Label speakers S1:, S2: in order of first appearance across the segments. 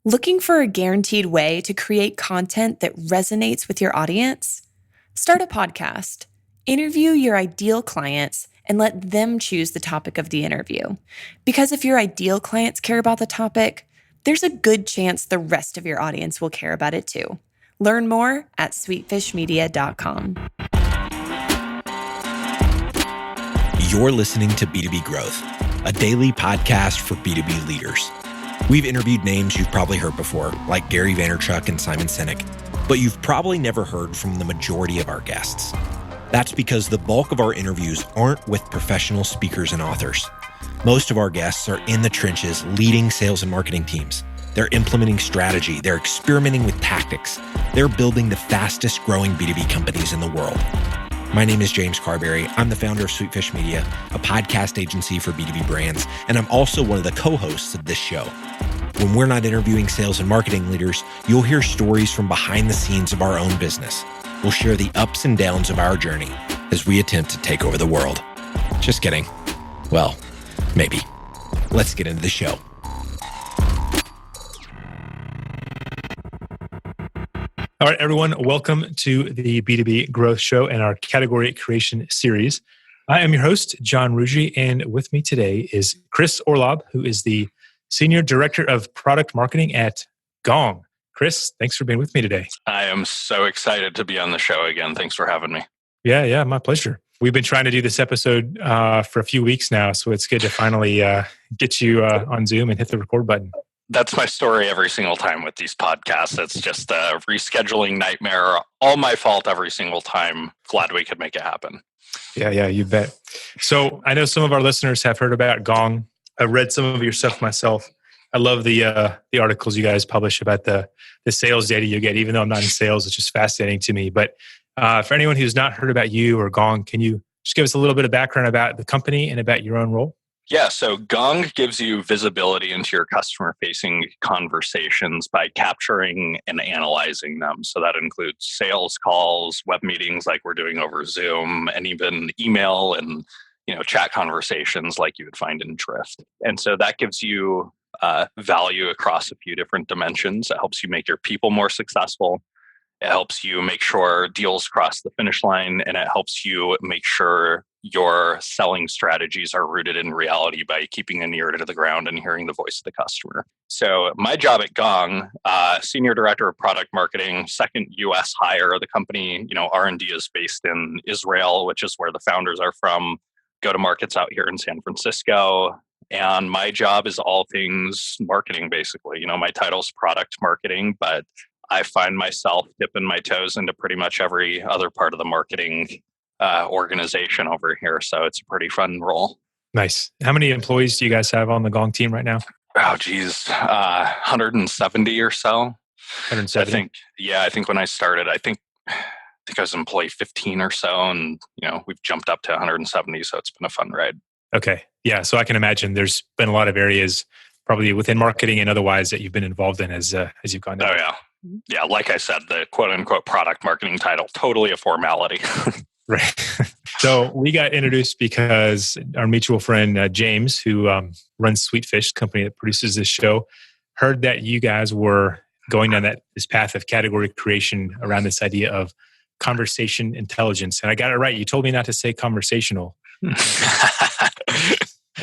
S1: Looking for a guaranteed way to create content that resonates with your audience? Start a podcast. Interview your ideal clients and let them choose the topic of the interview. Because if your ideal clients care about the topic, there's a good chance the rest of your audience will care about it too. Learn more at sweetfishmedia.com.
S2: You're listening to B2B Growth, a daily podcast for B2B leaders. We've interviewed names you've probably heard before, like Gary Vaynerchuk and Simon Sinek, but you've probably never heard from the majority of our guests. That's because the bulk of our interviews aren't with professional speakers and authors. Most of our guests are in the trenches leading sales and marketing teams. They're implementing strategy. They're experimenting with tactics. They're building the fastest growing B2B companies in the world. My name is James Carberry. I'm the founder of Sweetfish Media, a podcast agency for B2B brands, and I'm also one of the co-hosts of this show. When we're not interviewing sales and marketing leaders, you'll hear stories from behind the scenes of our own business. We'll share the ups and downs of our journey as we attempt to take over the world. Just kidding. Well, maybe. Let's get into the show.
S3: All right, everyone, welcome to the B2B Growth Show and our category creation series. I am your host, John Rougeux, and with me today is Chris Orlob, who is the Senior Director of Product Marketing at Gong. Chris, thanks for being with me today.
S4: I am so excited to be on the show again. Thanks for having me.
S3: Yeah, my pleasure. We've been trying to do this episode for a few weeks now, so it's good to finally get you on Zoom and hit the record button.
S4: That's my story every single time with these podcasts. It's just a rescheduling nightmare. All my fault every single time. Glad we could make it happen.
S3: Yeah, you bet. So I know some of our listeners have heard about Gong. I've read some of your stuff myself. I love the articles you guys publish about the sales data you get, even though I'm not in sales. It's just fascinating to me. But for anyone who's not heard about you or Gong, can you just give us a little bit of background about the company and about your own role?
S4: Yeah, so Gong gives you visibility into your customer-facing conversations by capturing and analyzing them. So that includes sales calls, web meetings like we're doing over Zoom, and even email and chat conversations like you would find in Drift. And so that gives you value across a few different dimensions. It helps you make your people more successful. It helps you make sure deals cross the finish line, and it helps you make sure your selling strategies are rooted in reality by keeping an ear to the ground and hearing the voice of the customer. So my job at Gong, Senior Director of Product Marketing, second US hire. The company, R&D is based in Israel, which is where the founders are from. Go to markets out here in San Francisco. And my job is all things marketing, basically. My title's product marketing, but I find myself dipping my toes into pretty much every other part of the marketing organization over here. So it's a pretty fun role.
S3: Nice. How many employees do you guys have on the Gong team right now?
S4: Oh, geez. 170 or so.
S3: 170?
S4: I think when I started, I think I was employee 15 or so. And, we've jumped up to 170. So it's been a fun ride.
S3: Okay. Yeah. So I can imagine there's been a lot of areas probably within marketing and otherwise that you've been involved in as you've gone down.
S4: Oh, yeah. Yeah, like I said, the quote-unquote product marketing title, totally a formality.
S3: Right. So we got introduced because our mutual friend, James, who runs Sweetfish, company that produces this show, heard that you guys were going down this path of category creation around this idea of conversation intelligence. And I got it right. You told me not to say conversational. I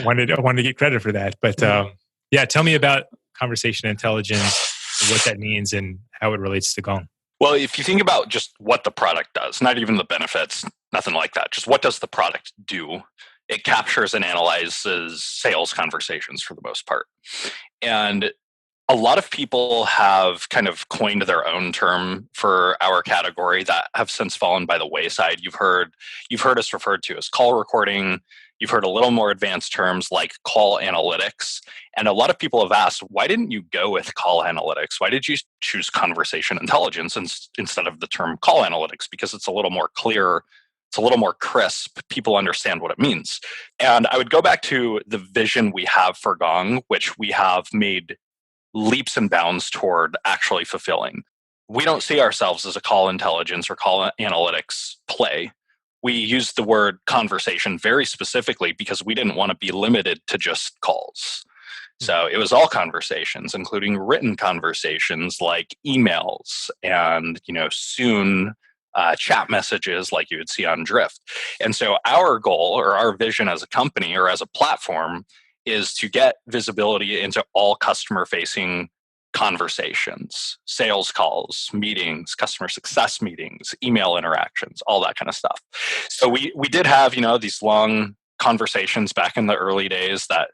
S3: wanted to get credit for that. But tell me about conversation intelligence, what that means and how it relates to Gong.
S4: Well, if you think about just what the product does, not even the benefits, nothing like that, just what does the product do? It captures and analyzes sales conversations for the most part. And a lot of people have kind of coined their own term for our category that have since fallen by the wayside. You've heard us referred to as call recording. You've heard a little more advanced terms like call analytics. And a lot of people have asked, why didn't you go with call analytics? Why did you choose conversation intelligence instead of the term call analytics? Because it's a little more clear, it's a little more crisp. People understand what it means. And I would go back to the vision we have for Gong, which we have made leaps and bounds toward actually fulfilling. We don't see ourselves as a call intelligence or call analytics play. We used the word conversation very specifically because we didn't want to be limited to just calls. So it was all conversations, including written conversations like emails and, soon chat messages like you would see on Drift. And so our goal or our vision as a company or as a platform is to get visibility into all customer facing conversations, sales calls, meetings, customer success meetings, email interactions, all that kind of stuff. So we did have, these long conversations back in the early days that,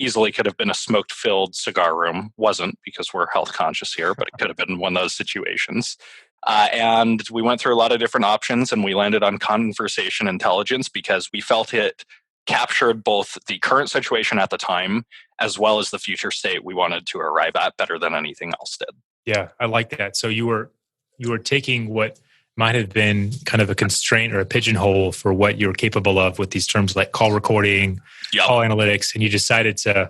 S4: easily could have been a smoke-filled cigar room. Wasn't, because we're health conscious here, but it could have been one of those situations. And we went through a lot of different options, and we landed on conversation intelligence because we felt it captured both the current situation at the time as well as the future state we wanted to arrive at better than anything else did.
S3: Yeah, I like that. So you were taking what might have been kind of a constraint or a pigeonhole for what you're capable of with these terms like call recording, call analytics, and you decided to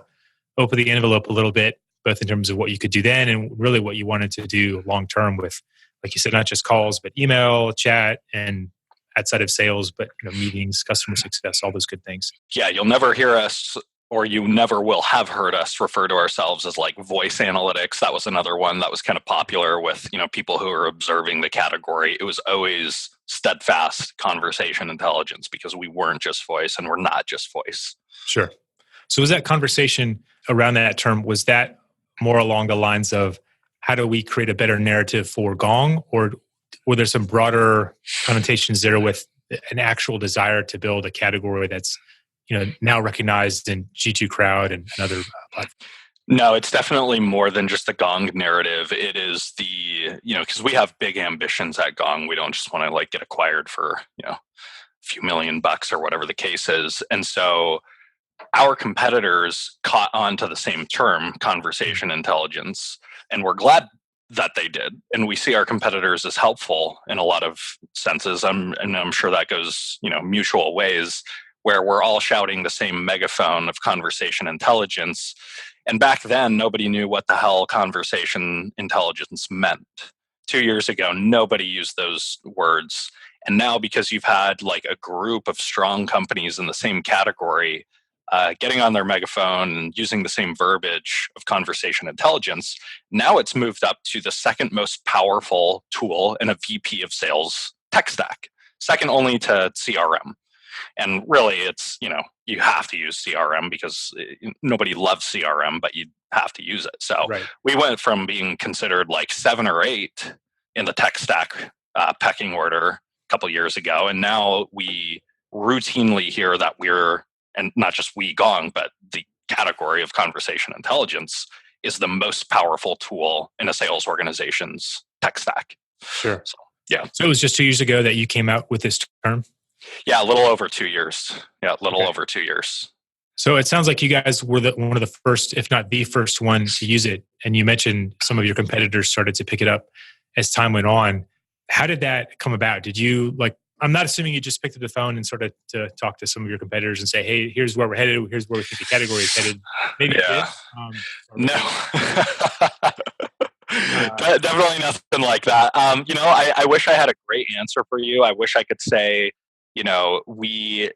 S3: open the envelope a little bit, both in terms of what you could do then and really what you wanted to do long term with, like you said, not just calls, but email, chat, and outside of sales, but meetings, customer success, all those good things.
S4: Yeah, you'll never hear us, or you never will have heard us refer to ourselves as like voice analytics. That was another one that was kind of popular with, people who are observing the category. It was always steadfast conversation intelligence because we weren't just voice and we're not just voice.
S3: Sure. So was that conversation around that term, was that more along the lines of how do we create a better narrative for Gong, or were there some broader connotations there with an actual desire to build a category that's now recognized in G2 Crowd and other platforms?
S4: No, it's definitely more than just the Gong narrative. It is the, because we have big ambitions at Gong. We don't just want to get acquired for, a few $1,000,000 or whatever the case is. And so our competitors caught on to the same term, conversation intelligence, and we're glad that they did. And we see our competitors as helpful in a lot of senses. And I'm sure that goes, mutual ways, where we're all shouting the same megaphone of conversation intelligence. And back then, nobody knew what the hell conversation intelligence meant. 2 years ago, nobody used those words. And now, because you've had a group of strong companies in the same category getting on their megaphone and using the same verbiage of conversation intelligence, now it's moved up to the second most powerful tool in a VP of sales tech stack, second only to CRM. And really, it's, you have to use CRM because nobody loves CRM, but you have to use it. So we went from being considered 7 or 8 in the tech stack pecking order a couple years ago. And now we routinely hear that and not just we, Gong, but the category of conversation intelligence is the most powerful tool in a sales organization's tech stack.
S3: Sure.
S4: So, yeah.
S3: So it was just 2 years ago that you came out with this term?
S4: Yeah, a little over 2 years. Yeah, a little over 2 years.
S3: So it sounds like you guys were one of the first, if not the first one to use it. And you mentioned some of your competitors started to pick it up as time went on. How did that come about? Did you I'm not assuming you just picked up the phone and started to talk to some of your competitors and say, hey, here's where we're headed. Here's where we think the category is headed. Maybe
S4: yeah. No. Definitely nothing like that. I wish I had a great answer for you. I wish I could say, we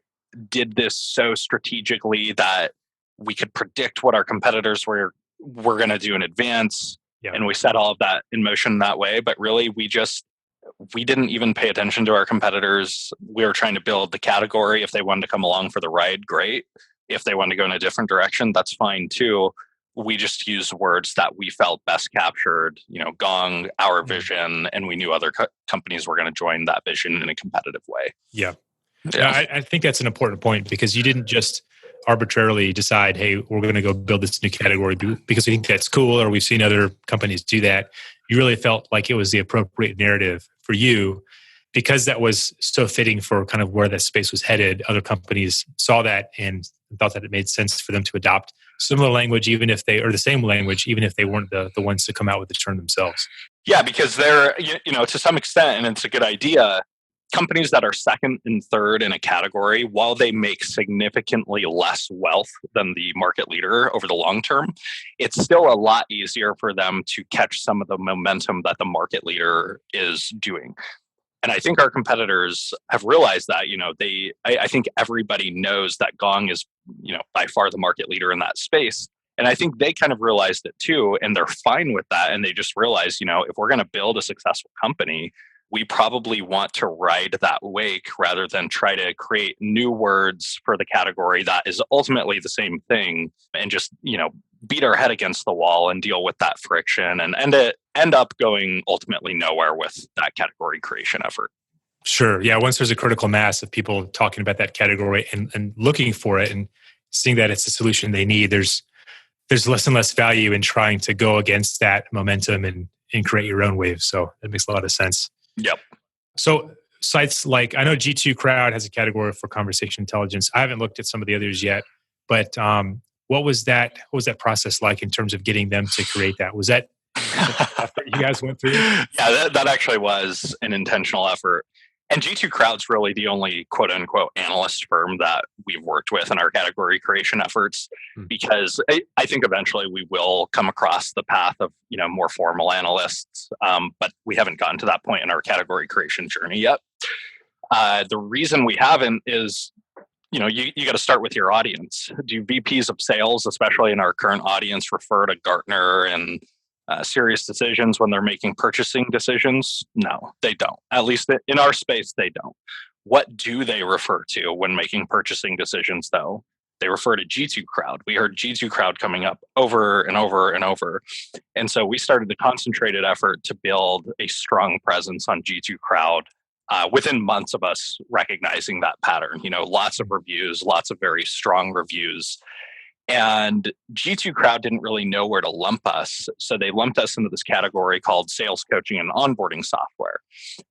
S4: did this so strategically that we could predict what our competitors were going to do in advance. Yeah. And we set all of that in motion that way. But really, we didn't even pay attention to our competitors. We were trying to build the category. If they wanted to come along for the ride, great. If they wanted to go in a different direction, that's fine too. We just used words that we felt best captured, Gong, our vision, and we knew other companies were going to join that vision in a competitive way.
S3: Yeah. I think that's an important point because you didn't just arbitrarily decide, hey, we're going to go build this new category because we think that's cool or we've seen other companies do that. You really felt like it was the appropriate narrative for you because that was so fitting for kind of where that space was headed. Other companies saw that and thought that it made sense for them to adopt similar language, even if they, or the same language, even if they weren't the ones to come out with the term themselves.
S4: Yeah, because they're, to some extent, and it's a good idea, companies that are second and third in a category, while they make significantly less wealth than the market leader over the long term, it's still a lot easier for them to catch some of the momentum that the market leader is doing. And I think our competitors have realized that, I think everybody knows that Gong is, by far the market leader in that space. And I think they kind of realized it too, and they're fine with that. And they just realized, if we're going to build a successful company, we probably want to ride that wake rather than try to create new words for the category that is ultimately the same thing and just, beat our head against the wall and deal with that friction and end up going ultimately nowhere with that category creation effort.
S3: Sure. Yeah. Once there's a critical mass of people talking about that category and looking for it and seeing that it's a solution they need, there's less and less value in trying to go against that momentum and create your own wave. So that makes a lot of sense.
S4: Yep.
S3: So sites like, I know G2 Crowd has a category for conversation intelligence. I haven't looked at some of the others yet, but what was that process like in terms of getting them to create that? Was that effort you guys went through?
S4: Yeah, that actually was an intentional effort. And G2 Crowd's really the only quote unquote analyst firm that we've worked with in our category creation efforts, because I think eventually we will come across the path of, more formal analysts. But we haven't gotten to that point in our category creation journey yet. The reason we haven't is, you got to start with your audience. Do VPs of sales, especially in our current audience, refer to Gartner and Serious Decisions when they're making purchasing decisions? No, they don't. At least in our space, they don't. What do they refer to when making purchasing decisions, though? They refer to G2 Crowd. We heard G2 Crowd coming up over and over and over. And so we started the concentrated effort to build a strong presence on G2 Crowd within months of us recognizing that pattern. Lots of reviews, lots of very strong reviews. And G2 Crowd didn't really know where to lump us. So they lumped us into this category called sales coaching and onboarding software.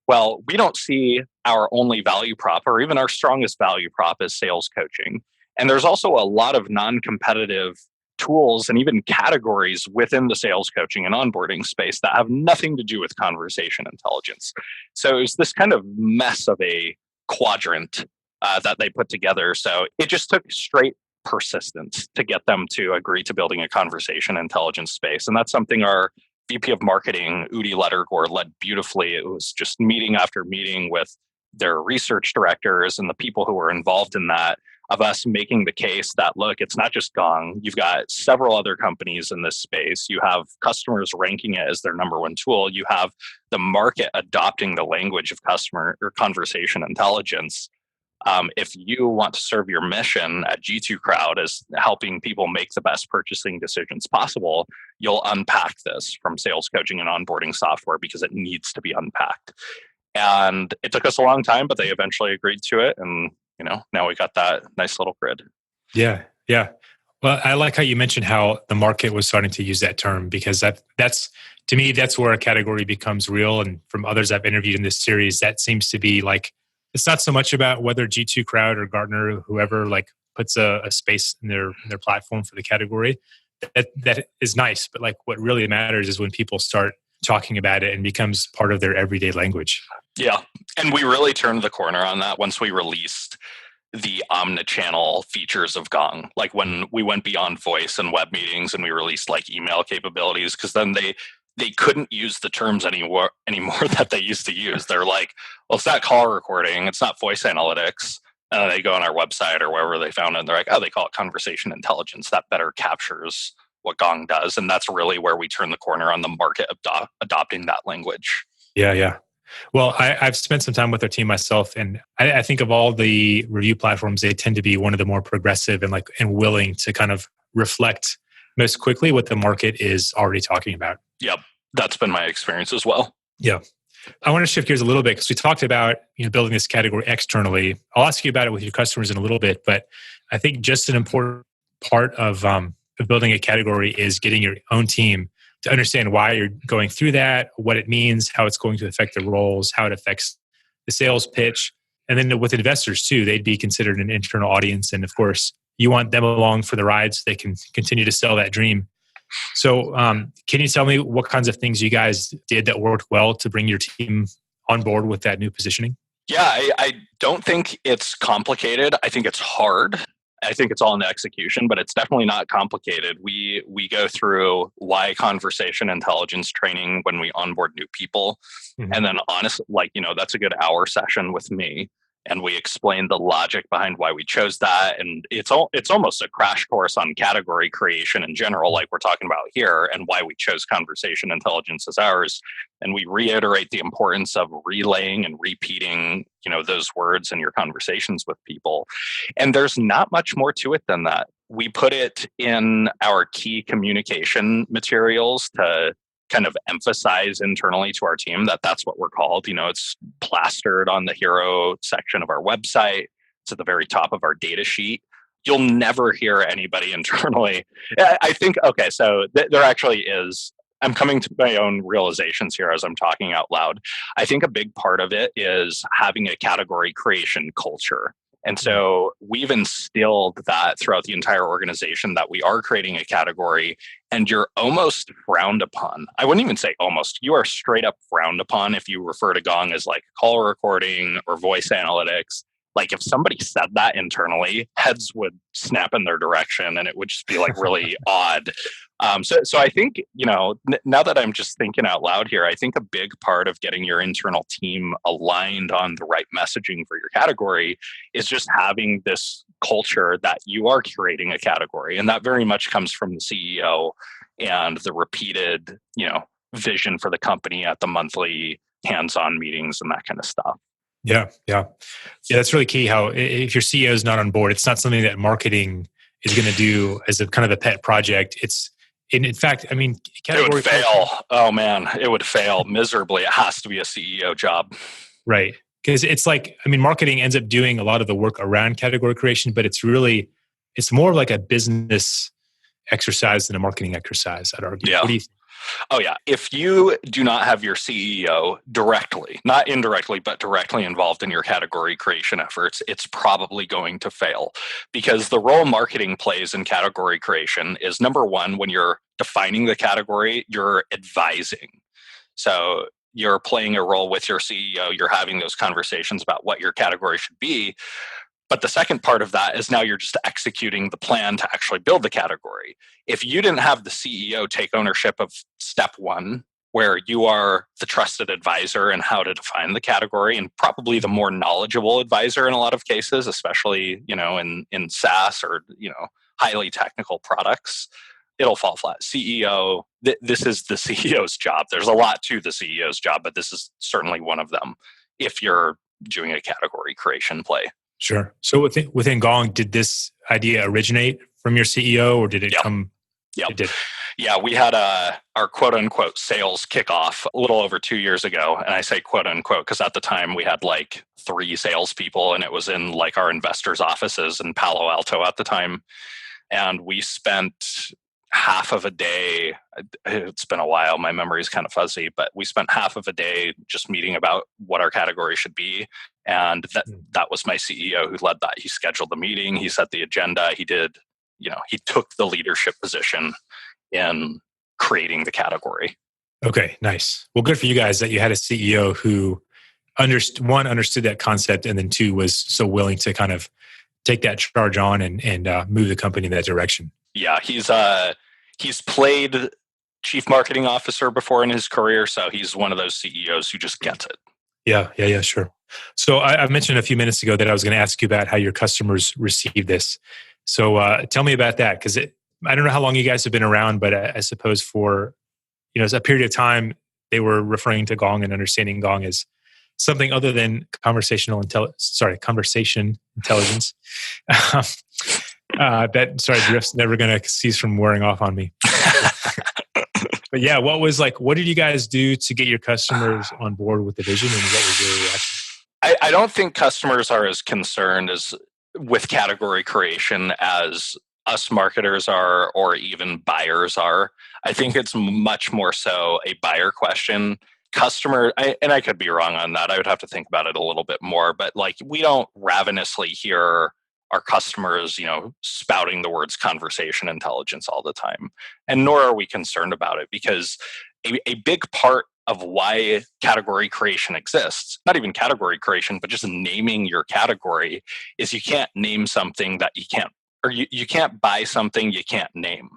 S4: Well, we don't see our only value prop or even our strongest value prop as sales coaching. And there's also a lot of non-competitive tools and even categories within the sales coaching and onboarding space that have nothing to do with conversation intelligence. So it was this kind of mess of a quadrant that they put together. So it just took straight persistence to get them to agree to building a conversation intelligence space. And that's something our VP of marketing, Udi Lettergore, led beautifully. It was just meeting after meeting with their research directors and the people who were involved in that, of us making the case that, look, it's not just Gong. You've got several other companies in this space. You have customers ranking it as their number one tool. You have the market adopting the language of customer or conversation intelligence. If you want to serve your mission at G2 Crowd as helping people make the best purchasing decisions possible, you'll unpack this from sales coaching and onboarding software because it needs to be unpacked. And it took us a long time, but they eventually agreed to it. And, now we got that nice little grid.
S3: Yeah. Yeah. Well, I like how you mentioned how the market was starting to use that term, because that's to me, that's where a category becomes real. And from others I've interviewed in this series, that seems to be like, it's not so much about whether G2 Crowd or Gartner or whoever puts a space in their platform for the category. That is nice, but what really matters is when people start talking about it and becomes part of their everyday language.
S4: Yeah, and we really turned the corner on that once we released the omnichannel features of Gong. Like when we went beyond voice and web meetings and we released email capabilities, because then they couldn't use the terms anymore that they used to use. They're like, well, it's not call recording, it's not voice analytics. And they go on our website or wherever they found it, and they're like, oh, they call it conversation intelligence. That better captures what Gong does. And that's really where we turn the corner on the market adopting that language.
S3: Yeah. Well, I've spent some time with their team myself, and I think of all the review platforms, they tend to be one of the more progressive and willing to kind of reflect most quickly what the market is already talking about.
S4: Yep. That's been my experience as well.
S3: Yeah. I want to shift gears a little bit because we talked about building this category externally. I'll ask you about it with your customers in a little bit, but I think just an important part of building a category is getting your own team to understand why you're going through that, what it means, how it's going to affect the roles, how it affects the sales pitch. And then with investors too, they'd be considered an internal audience. And of course, you want them along for the ride so they can continue to sell that dream. So can you tell me what kinds of things you guys did that worked well to bring your team on board with that new positioning?
S4: Yeah, I don't think it's complicated. I think it's hard. I think it's all in the execution, but it's definitely not complicated. We go through why conversation intelligence training when we onboard new people. Mm-hmm. And then honestly, that's a good hour session with me. and we explain the logic behind why we chose that. And it's almost a crash course on category creation in general, like we're talking about here, and why we chose conversation intelligence as ours. And we reiterate the importance of relaying and repeating, those words in your conversations with people. And there's not much more to it than that. We put it in our key communication materials to kind of emphasize internally to our team that that's what we're called. It's plastered on the hero section of our website. It's at the very top of our data sheet. You'll never hear anybody internally. I think, okay, so there actually is, I'm coming to my own realizations here as I'm talking out loud. I think a big part of it is having a category creation culture. And so we've instilled that throughout the entire organization that we are creating a category, and you're almost frowned upon. I wouldn't even say almost. You are straight up frowned upon if you refer to Gong as like call recording or voice analytics. Like if somebody said that internally, heads would snap in their direction and it would just be like really odd. So I think, now that I'm just thinking out loud here, I think a big part of getting your internal team aligned on the right messaging for your category is just having this culture that you are curating a category. And that very much comes from the CEO and the repeated, vision for the company at the monthly hands-on meetings and that kind of stuff.
S3: Yeah. That's really key. How if your CEO is not on board, it's not something that marketing is going to do as a kind of a pet project. In fact, I mean,
S4: it would fail. Oh man, it would fail miserably. It has to be a CEO job,
S3: right? Because it's like, I mean, marketing ends up doing a lot of the work around category creation, but it's more like a business exercise than a marketing exercise, I'd argue.
S4: Yeah.
S3: What do you think?
S4: Oh, yeah. If you do not have your CEO directly, not indirectly, but directly involved in your category creation efforts, it's probably going to fail. Because the role marketing plays in category creation is, number one, when you're defining the category, you're advising. So you're playing a role with your CEO, you're having those conversations about what your category should be. But the second part of that is now you're just executing the plan to actually build the category. If you didn't have the CEO take ownership of step one, where you are the trusted advisor in how to define the category and probably the more knowledgeable advisor in a lot of cases, especially, in SaaS or, highly technical products, it'll fall flat. CEO, this is the CEO's job. There's a lot to the CEO's job, but this is certainly one of them if you're doing a category creation play.
S3: Sure. So within Gong, did this idea originate from your CEO, or did it come?
S4: Yeah.
S3: It did.
S4: Yeah, we had our quote unquote sales kickoff a little over 2 years ago. And I say quote unquote because at the time we had like 3 salespeople, and it was in like our investors' offices in Palo Alto at the time. And we spent half of a day, it's been a while, my memory is kind of fuzzy, but we spent half of a day just meeting about what our category should be. And that was my CEO who led that. He scheduled the meeting, he set the agenda, he took the leadership position in creating the category.
S3: Okay, nice. Well, good for you guys that you had a CEO who understood that concept, and then 2, was so willing to kind of take that charge on and move the company in that direction.
S4: Yeah, he's played chief marketing officer before in his career, so he's one of those CEOs who just gets it.
S3: Yeah, sure. So I mentioned a few minutes ago that I was going to ask you about how your customers receive this. So tell me about that, because I don't know how long you guys have been around, but I suppose for a period of time they were referring to Gong and understanding Gong as something other than conversation intelligence. That drift's never going to cease from wearing off on me. But yeah, what did you guys do to get your customers on board with the vision, and what was your reaction?
S4: I don't think customers are as concerned with category creation as us marketers are, or even buyers are. I think it's much more so a buyer question. And I could be wrong on that. I would have to think about it a little bit more, but like, we don't ravenously hear our customers, spouting the words conversation intelligence all the time. And nor are we concerned about it, because a big part of why category creation exists, not even category creation, but just naming your category, is you can't name something that you can't or you can't buy something you can't name.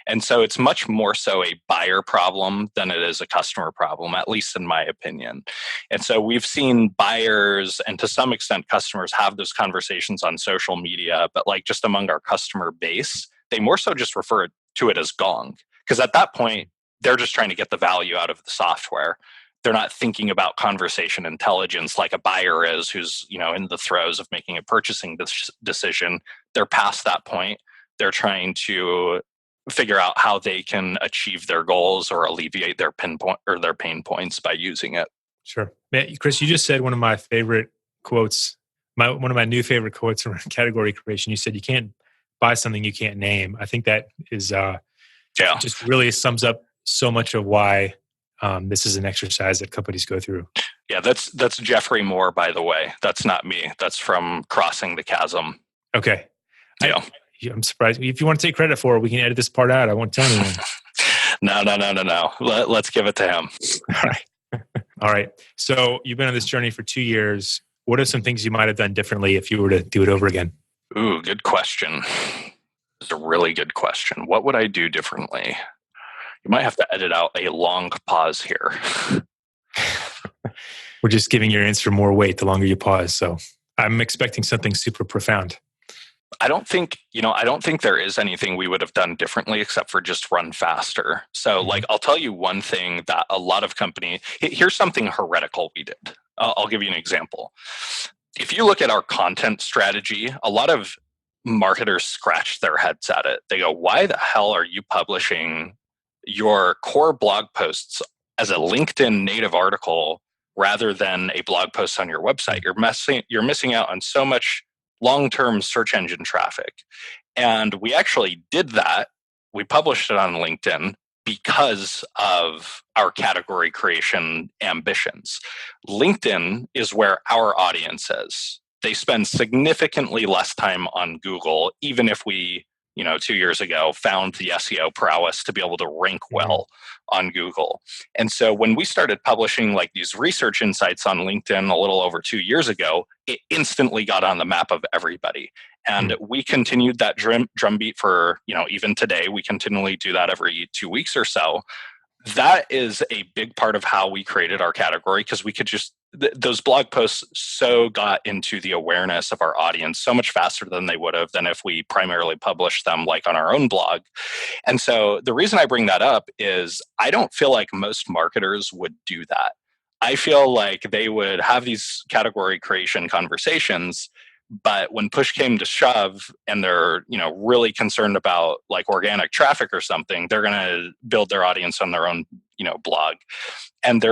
S4: And so it's much more so a buyer problem than it is a customer problem, at least in my opinion. And so we've seen buyers and to some extent customers have those conversations on social media, but like just among our customer base, they more so just refer to it as Gong. Because at that point, they're just trying to get the value out of the software. They're not thinking about conversation intelligence like a buyer is who's, in the throes of making a purchasing decision. They're past that point. They're trying to figure out how they can achieve their goals or alleviate their pinpoint or their pain points by using it.
S3: Sure. Man, Chris, you just said one of my favorite quotes, one of my new favorite quotes from category creation. You said you can't buy something you can't name. I think that is just really sums up so much of why this is an exercise that companies go through.
S4: Yeah, that's Jeffrey Moore, by the way. That's not me. That's from Crossing the Chasm.
S3: Okay.
S4: Yeah.
S3: I'm surprised. If you want to take credit for it, we can edit this part out. I won't tell anyone.
S4: No. Let's give it to him.
S3: All right. So you've been on this journey for 2 years. What are some things you might have done differently if you were to do it over again?
S4: Ooh, good question. It's a really good question. What would I do differently? You might have to edit out a long pause here.
S3: We're just giving your answer more weight the longer you pause. So I'm expecting something super profound.
S4: I don't think there is anything we would have done differently except for just run faster. So I'll tell you one thing that a lot of companies, here's something heretical we did. I'll give you an example. If you look at our content strategy, a lot of marketers scratch their heads at it. They go, why the hell are you publishing your core blog posts as a LinkedIn native article rather than a blog post on your website? You're missing out on so much long-term search engine traffic. And we actually did that. We published it on LinkedIn because of our category creation ambitions. LinkedIn is where our audience is. They spend significantly less time on Google, even if we 2 years ago found the SEO prowess to be able to rank well on Google. And so when we started publishing these research insights on LinkedIn a little over 2 years ago, it instantly got on the map of everybody. And we continued that drumbeat for, even today, we continually do that every 2 weeks or so. That is a big part of how we created our category, because we could just, those blog posts so got into the awareness of our audience so much faster than they would have than if we primarily published them on our own blog. And so the reason I bring that up is I don't feel like most marketers would do that. I feel like they would have these category creation conversations, but when push came to shove and they're, really concerned about organic traffic or something, they're going to build their audience on their own, blog. And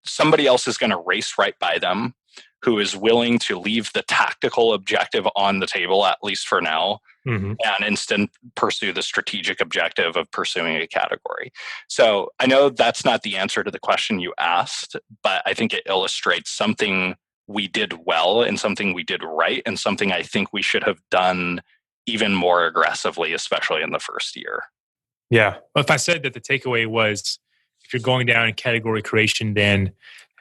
S4: somebody else is going to race right by them who is willing to leave the tactical objective on the table, at least for now, and instead pursue the strategic objective of pursuing a category. So I know that's not the answer to the question you asked, but I think it illustrates something we did well and something we did right and something I think we should have done even more aggressively, especially in the first year.
S3: Yeah. Well, if I said that the takeaway was, if you're going down in category creation, then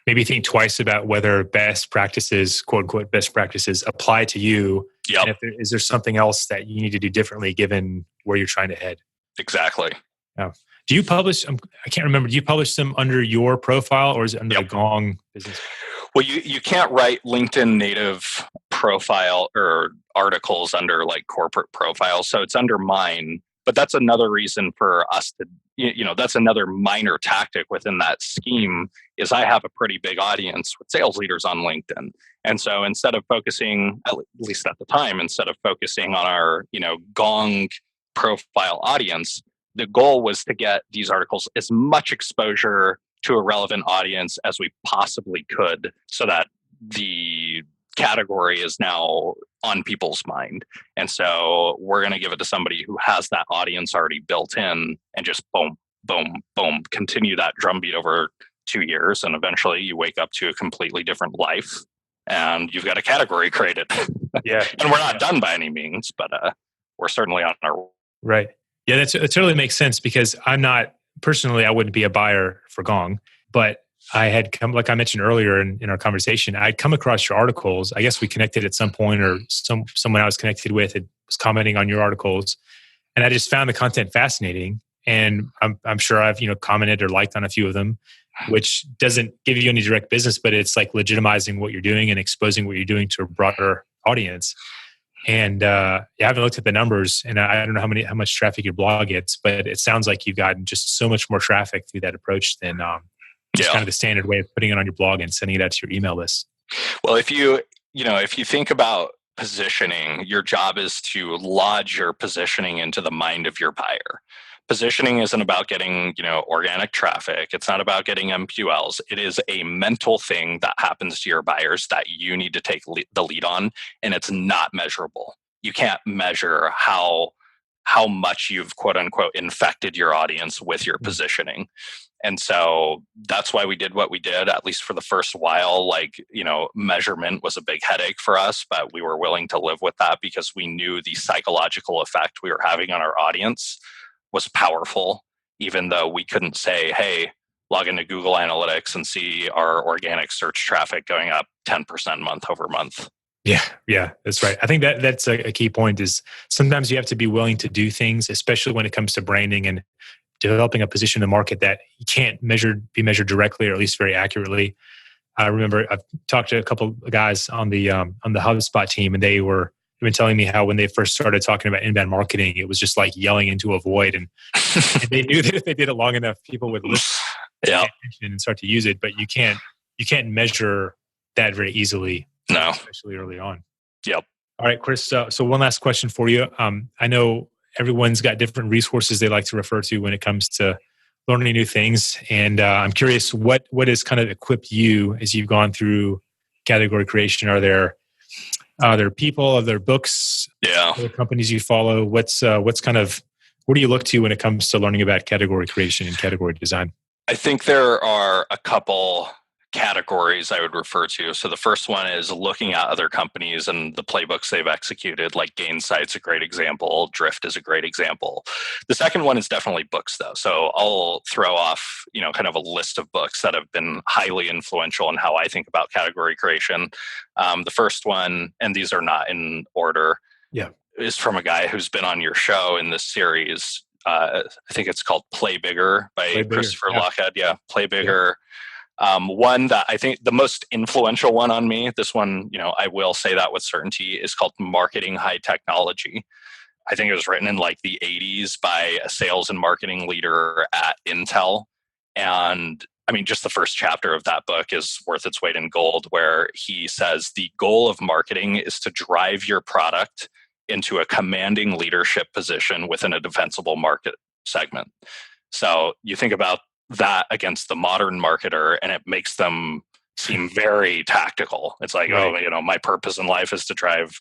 S3: maybe think twice about whether best practices, quote unquote, best practices apply to you.
S4: Yep.
S3: And is there something else that you need to do differently given where you're trying to head?
S4: Exactly.
S3: Yeah. Do you publish, I can't remember, do you publish them under your profile or is it under the Gong business?
S4: Well, you can't write LinkedIn native profile or articles under corporate profiles. So it's under mine. But that's another reason for us to, that's another minor tactic within that scheme is I have a pretty big audience with sales leaders on LinkedIn. And so instead of focusing, at least at the time, instead of focusing on our, Gong profile audience, the goal was to get these articles as much exposure to a relevant audience as we possibly could so that the category is now on people's mind. And so we're going to give it to somebody who has that audience already built in and just boom, boom, boom, continue that drumbeat over 2 years. And eventually you wake up to a completely different life and you've got a category created.
S3: Yeah.
S4: And we're not done by any means, but we're certainly on our...
S3: Right. Yeah, that totally makes sense because I'm not, personally, I wouldn't be a buyer for Gong, but I had come, like I mentioned earlier in our conversation, I'd come across your articles. I guess we connected at some point, or someone I was connected with was commenting on your articles, and I just found the content fascinating. And I'm sure I've commented or liked on a few of them, which doesn't give you any direct business, but it's like legitimizing what you're doing and exposing what you're doing to a broader audience. And I haven't looked at the numbers, and I don't know how much traffic your blog gets, but it sounds like you've gotten just so much more traffic through that approach than just kind of the standard way of putting it on your blog and sending it out to your email list.
S4: Well, if you think about positioning, your job is to lodge your positioning into the mind of your buyer. Positioning isn't about getting, organic traffic. It's not about getting MQLs. It is a mental thing that happens to your buyers that you need to take the lead on, and it's not measurable. You can't measure how much you've quote unquote infected your audience with your positioning. And so that's why we did what we did, at least for the first while. Measurement was a big headache for us, but we were willing to live with that because we knew the psychological effect we were having on our audience was powerful, even though we couldn't say, hey, log into Google Analytics and see our organic search traffic going up 10% month over month.
S3: Yeah, that's right. I think that's a key point is sometimes you have to be willing to do things, especially when it comes to branding and developing a position in the market that you can't be measured directly, or at least very accurately. I remember I've talked to a couple of guys on the HubSpot team, and they've been telling me how when they first started talking about inbound marketing, it was just like yelling into a void, and they knew that if they did it long enough, people would listen, pay attention, and start to use it. But you can't measure that very easily,
S4: no,
S3: especially early on.
S4: Yep.
S3: All right, Chris. So one last question for you. I know everyone's got different resources they like to refer to when it comes to learning new things. And I'm curious, what has kind of equipped you as you've gone through category creation? Are there people, are there books, other companies you follow? What do you look to when it comes to learning about category creation and category design?
S4: I think there are a couple categories I would refer to. So the first one is looking at other companies and the playbooks they've executed, like Gainsight's a great example. Drift is a great example. The second one is definitely books, though. So I'll throw off, kind of a list of books that have been highly influential in how I think about category creation. The first one, and these are not in order, is from a guy who's been on your show in this series. I think it's called Play Bigger by Christopher Lochhead. Play Bigger. One that I think the most influential one on me, this one, I will say that with certainty, is called Marketing High Technology. I think it was written in like the 80s by a sales and marketing leader at Intel. And I mean, just the first chapter of that book is worth its weight in gold, where he says the goal of marketing is to drive your product into a commanding leadership position within a defensible market segment. So you think about that against the modern marketer, and it makes them seem very tactical. It's like, my purpose in life is to drive,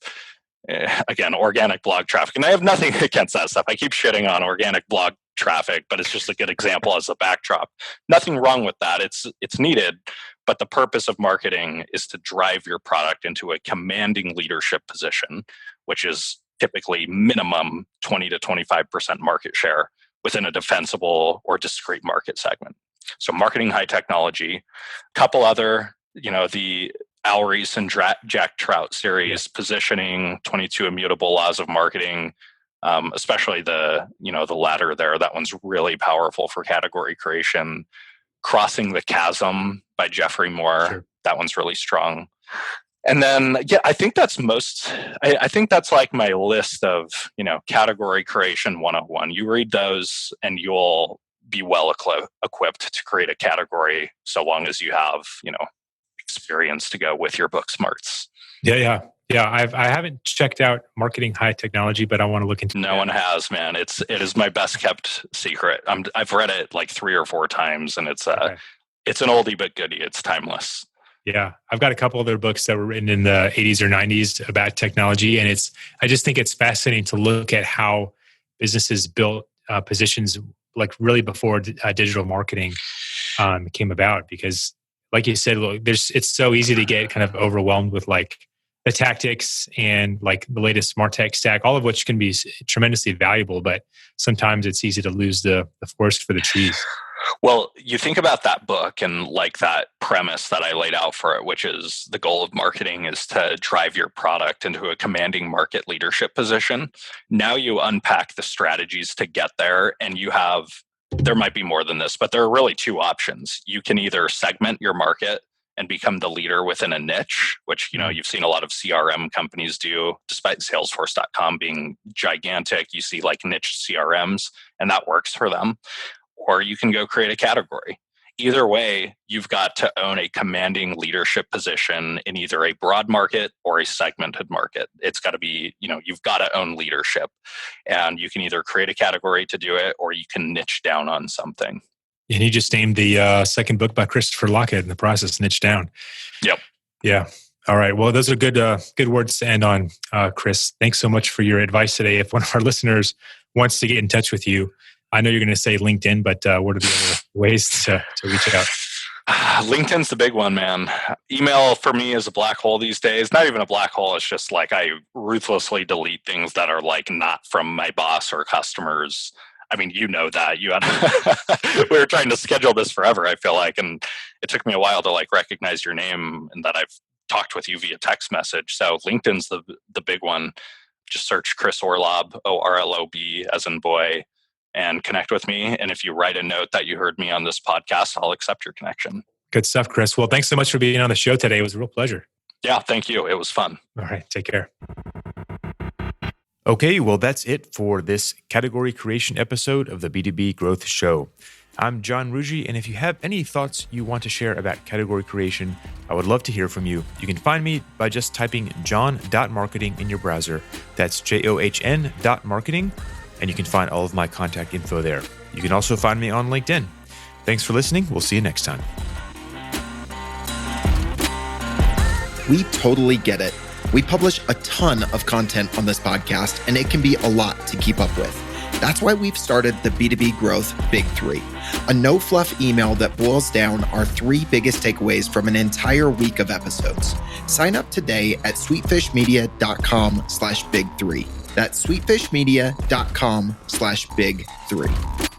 S4: again, organic blog traffic. And I have nothing against that stuff. I keep shitting on organic blog traffic, but it's just a good example as a backdrop. Nothing wrong with that. It's needed, but the purpose of marketing is to drive your product into a commanding leadership position, which is typically minimum 20 to 25% market share within a defensible or discrete market segment. So Marketing High Technology, a couple other, the Al Reese and Jack Trout series, Positioning, 22 Immutable Laws of Marketing, especially the latter there. That one's really powerful for category creation. Crossing the Chasm by Jeffrey Moore. Sure. That one's really strong. And then, I think that's I think that's like my list of, category creation 101. You read those and you'll be well equipped to create a category, so long as you have, experience to go with your book smarts.
S3: Yeah. I haven't checked out Marketing High Technology, but I want to look into it.
S4: No one has, man. It is my best kept secret. I've read it like 3 or 4 times, and it's an oldie but goodie. It's timeless.
S3: Yeah, I've got a couple other books that were written in the 80s or 90s about technology, and I just think it's fascinating to look at how businesses built positions like really before digital marketing came about. Because, like you said, look, it's so easy to get kind of overwhelmed with like the tactics and like the latest smart tech stack, all of which can be tremendously valuable, but sometimes it's easy to lose the forest for the trees.
S4: Well, you think about that book and like that premise that I laid out for it, which is the goal of marketing is to drive your product into a commanding market leadership position. Now you unpack the strategies to get there, and there might be more than this, but there are really two options. You can either segment your market and become the leader within a niche, which you've seen a lot of CRM companies do, despite Salesforce.com being gigantic. You see like niche CRMs, and that works for them. Or you can go create a category. Either way, you've got to own a commanding leadership position in either a broad market or a segmented market. It's got to be, you've got to own leadership. And you can either create a category to do it, or you can niche down on something.
S3: And you just named the second book by Christopher Lockhead in the process, Niche Down.
S4: Yep.
S3: Yeah. All right. Well, those are good words to end on, Chris. Thanks so much for your advice today. If one of our listeners wants to get in touch with you, I know you're going to say LinkedIn, but what are the other ways to reach out?
S4: LinkedIn's the big one, man. Email for me is a black hole these days. Not even a black hole. It's just like I ruthlessly delete things that are like not from my boss or customers. I mean, you know that. We were trying to schedule this forever, I feel like, and it took me a while to like recognize your name and that I've talked with you via text message. So LinkedIn's the big one. Just search Chris Orlob, ORLOB as in boy, and connect with me. And if you write a note that you heard me on this podcast, I'll accept your connection.
S3: Good stuff, Chris. Well, thanks so much for being on the show today. It was a real pleasure.
S4: Yeah, thank you. It was fun.
S3: All right, take care. Okay, well, that's it for this category creation episode of the B2B Growth Show. I'm John Rougeux, and if you have any thoughts you want to share about category creation, I would love to hear from you. You can find me by just typing john.marketing in your browser. That's JOHN.marketing, and you can find all of my contact info there. You can also find me on LinkedIn. Thanks for listening. We'll see you next time.
S5: We totally get it. We publish a ton of content on this podcast, and it can be a lot to keep up with. That's why we've started the B2B Growth Big Three, a no-fluff email that boils down our 3 biggest takeaways from an entire week of episodes. Sign up today at sweetfishmedia.com/big3. That's sweetfishmedia.com/big3.